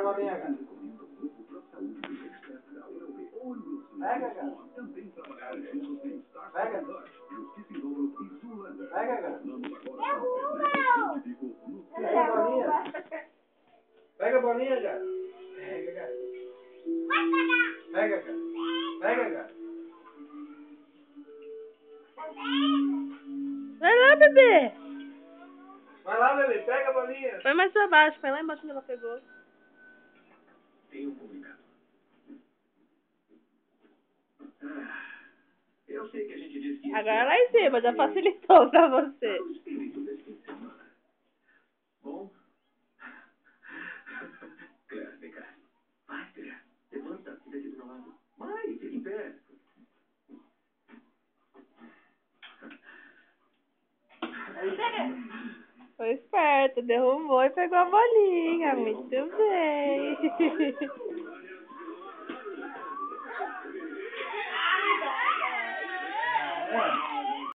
a bolinha, cara. Pega, cara. Pega. Pega, cara. Pega a bolinha. Pega a bolinha, cara. Pega, cara. Pega, cara. Pega, cara. Vai lá, bebê. Vai lá, bebê. Pega a bolinha. Vai mais pra baixo. Vai lá embaixo onde ela pegou. Tem um comunicado. Eu sei que a gente disse que... Agora lá em cima, já facilitou pra você. O espírito desse fim de semana. Bom? Claire, vem cá. Vai, Claire. Levanta. Fica aqui do meu lado. Vai, fica em pé. Foi esperto, derrubou e pegou a bolinha. Muito bem. É.